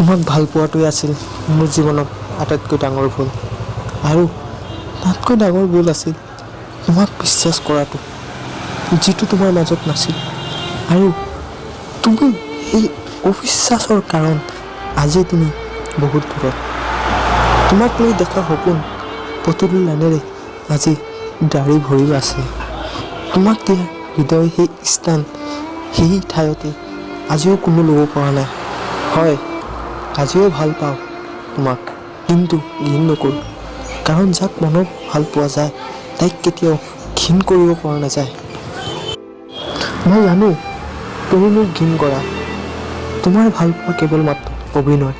তোমাক ভাল পোৱাটোৱে আছিল মোৰ জীৱনত আটাইতকৈ ডাঙৰ ভুল। আৰু তাতকৈ ডাঙৰ ভুল আছিল তোমাক বিশ্বাস কৰাটো, যিটো তোমাৰ মাজত নাছিল। আৰু তুমি এই অবিশ্বাসৰ কাৰণ আজি তুমি বহুত দূৰত। তোমাক লৈ দেখা সপোন প্ৰতিটো লাইনেৰে আজি ডাঢ়ি ভৰি আছে। তোমাক দিয়া হৃদয় সেই স্থান, সেই ঠাইতে আজিও কোনো ল'ব পৰা নাই। হয়, আজিও ভাল পাওঁ তোমাক, কিন্তু ঘিণ নকৰোঁ। কাৰণ যাক মনত ভাল পোৱা যায় তাইক কেতিয়াও ঘিণ কৰিব পৰা নাযায়। মই জানো তুমি মোক ঘিণ কৰা। তোমাৰ ভাল পোৱা কেৱল মাত্ৰ অভিনয়,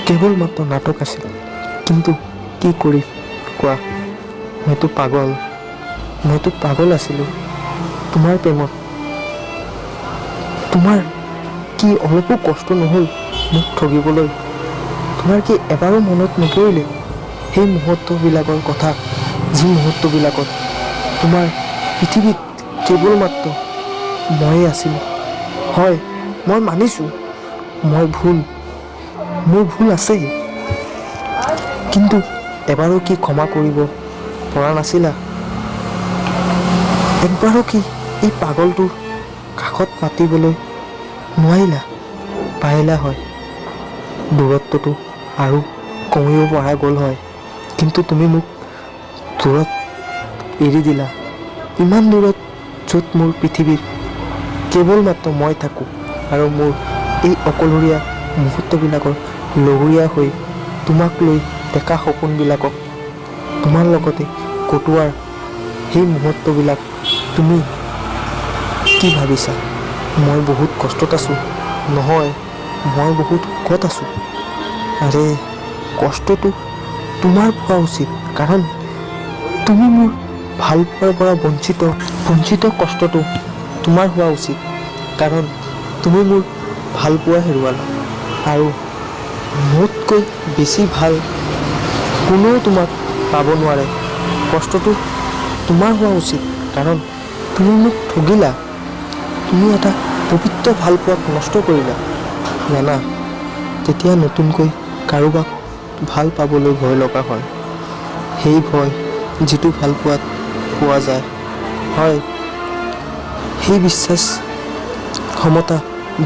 কেৱল মাত্ৰ নাটক আছিল। কিন্তু কি কৰিম কোৱা, মইতো পাগল আছিলোঁ তোমাৰ প্ৰেমত। তোমাৰ কি অলপো কষ্ট নহ'ল মোক ঠগিবলৈ? তোমাৰ কি এবাৰো মনত নপৰিলে সেই মুহূৰ্তবিলাকৰ কথা, যি মুহূৰ্তবিলাকত তোমাৰ পৃথিৱীত কেৱল মাত্ৰ ময়ে আছিলোঁ? হয়, মই মানিছোঁ মোৰ ভুল আছে, কিন্তু এবাৰো কি ক্ষমা কৰিব পৰা নাছিলা? একবাৰো কি এই পাগলটোৰ কাষত মাতিবলৈ নোৱাৰিলা? পাৰিলা হয়, দূৰত্বটো আৰু কমিব পৰা গ'ল হয়, কিন্তু তুমি মোক দূৰত এৰি দিলা। ইমান দূৰত, য'ত মোৰ পৃথিৱীৰ কেৱল মাত্ৰ মই থাকোঁ আৰু মোৰ এই অকলশৰীয়া মুহূৰ্তবিলাকৰ লগৰীয়া হৈ তোমাক লৈ দেখা সপোনবিলাকক তোমাৰ লগতে কটোৱাৰ সেই মুহূৰ্তবিলাক তুমি কি ভাবিছা? মই বহুত কষ্টত আছোঁ? নহয়, মই বহুত সুখত আছোঁ। আৰে কষ্টটো তোমাৰ পোৱা উচিত, কাৰণ তুমি মোৰ ভাল পোৱাৰ পৰা বঞ্চিত কষ্টটো তোমাৰ হোৱা উচিত, কাৰণ তুমি মোৰ ভাল পোৱা হেৰুৱালা। আৰু মোতকৈ বেছি ভাল কোনেও তোমাক পাব নোৱাৰে। কষ্টটো তোমাৰ হোৱা উচিত, কাৰণ তুমি মোক ঠগিলা। তুমি এটা পবিত্ৰ ভাল পোৱাক নষ্ট কৰিলা। জানা, তেতিয়া নতুনকৈ কাৰোবাক ভাল পাবলৈ ভয় লগা হয়। সেই ভয় যিটো ভাল পোৱাত পোৱা যায়। হয়, সেই বিশ্বাস, ক্ষমতা,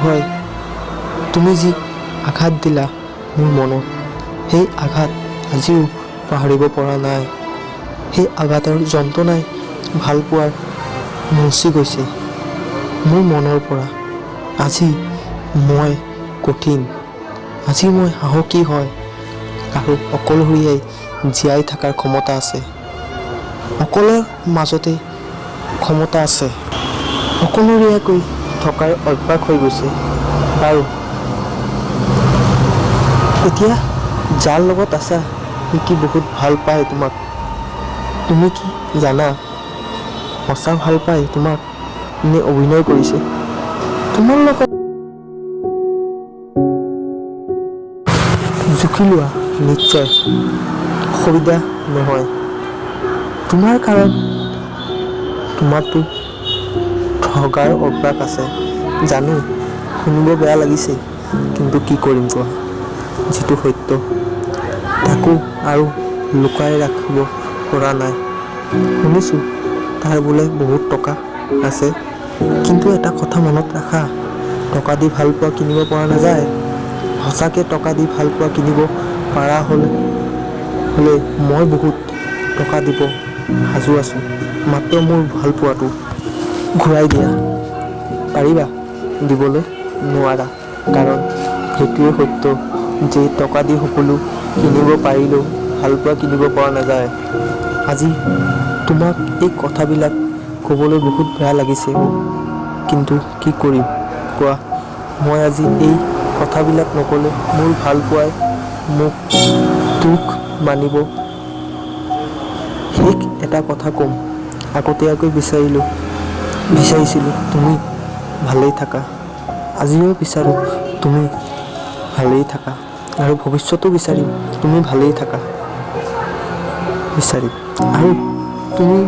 ভয়, তুমি যি আঘাত দিলা মোৰ মনত, সেই আঘাত আজিও পাহৰিব পৰা নাই। সেই আঘাতৰ যন্ত্ৰণাই ভাল পোৱাৰ মচি গৈছে মোৰ মনৰ পৰা। আজি মই কঠিন, আজি মই সাহসী হয়, আৰু অকলশৰীয়াই জীয়াই থকাৰ ক্ষমতা আছে। অকলৰ মাজতে ক্ষমতা আছে। অকলশৰীয়াকৈ থকাৰ অভ্যাস হৈ গৈছে। বাৰু, এতিয়া যাৰ লগত আছা সি কি বহুত ভাল পায় তোমাক? তুমি কি জানা সঁচা ভাল পায় তোমাক নে অভিনয় কৰিছে তোমাৰ লগত? জুখি লোৱা, নিশ্চয় অসুবিধা নহয় তোমাৰ, কাৰণ তোমাৰতো ঠগাৰ অভ্যাস আছে। জানো শুনিব বেয়া লাগিছে, কিন্তু কি কৰিম কোৱা? যিটো সত্য তাকো আৰু লুকাই ৰাখিব পৰা নাই। শুনিছোঁ তাৰ বোলে বহুত টকা আছে, কিন্তু এটা কথা মনত ৰাখা, টকা দি ভাল পোৱা কিনিব পৰা নাযায়। সঁচাকৈ টকা দি ভাল পোৱা কিনিব পৰা হ'লে মই বহুত টকা দিব সাজু আছোঁ। মাত্ৰ মোৰ ভাল পোৱাটো ঘূৰাই দিয়া। পাৰিবা দিবলৈ? নোৱাৰা, কাৰণ সেইটোৱে সত্য যে টকা দি সকলো কিনিব পাৰিলেও ভাল পোৱা কিনিব পৰা নাযায়। আজি তোমাক এই কথাবিলাক ক'বলৈ বহুত বেয়া লাগিছে, কিন্তু কি কৰিম কোৱা? মই আজি এই কথাবিলাক নক'লে মোৰ ভাল পোৱাই মোক দুখ মানিব। শেষ এটা কথা ক'ম, আগতীয়াকৈ বিচাৰিছিলোঁ তুমি ভালেই থাকা। আজিও বিচাৰোঁ তুমি ভালেই থাকা, আৰু ভৱিষ্যতো বিচাৰিম তুমি ভালেই থাকা। আৰু তুমি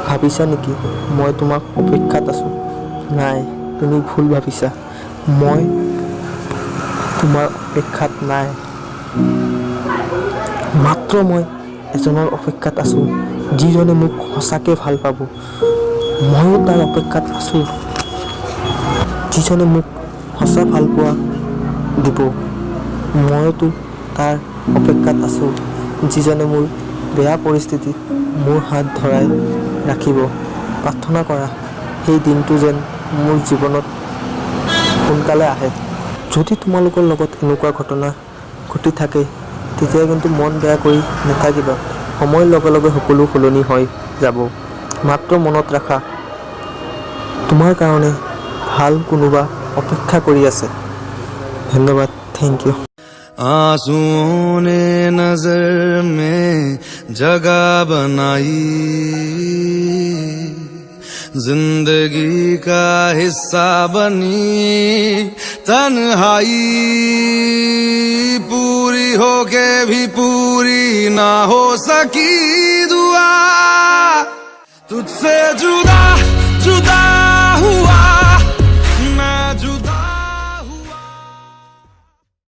ভাবিছা নেকি মই তোমাক অপেক্ষাত আছোঁ? নাই, তুমি ভুল ভাবিছা। তোমাৰ অপেক্ষাত নাই। মাত্ৰ মই এজনৰ অপেক্ষাত আছোঁ, যিজনে মোক সঁচাকৈ ভাল পাব। ময়ো তাৰ অপেক্ষাত আছোঁ, যিজনে মোক সঁচা ভাল পোৱা দিব। ময়োতো তাৰ অপেক্ষাত আছোঁ, যিজনে মোৰ বেয়া পৰিস্থিতিত মোৰ হাত ধৰাই ৰাখিব। প্ৰাৰ্থনা কৰা সেই দিনটো যেন মোৰ জীৱনত সোনকালে আহে। যদি তোমালোকৰ লগত এনেকুৱা ঘটনা ঘটি থাকে, তেতিয়া কিন্তু মন বেয়া কৰি নাথাকিবা। সময়ৰ লগে লগে সকলো সলনি হৈ যাব। মাত্ৰ মনত ৰাখা, তোমাৰ কাৰণে ভাল কোনোবা অপেক্ষা কৰি আছে। ধন্যবাদ, থেংক ইউ। आंसुओं ने नजर में जगह बनाई, जिंदगी का हिस्सा बनी तन्हाई, पूरी होके भी पूरी ना हो सकी दुआ, तुझसे जुदा जुदा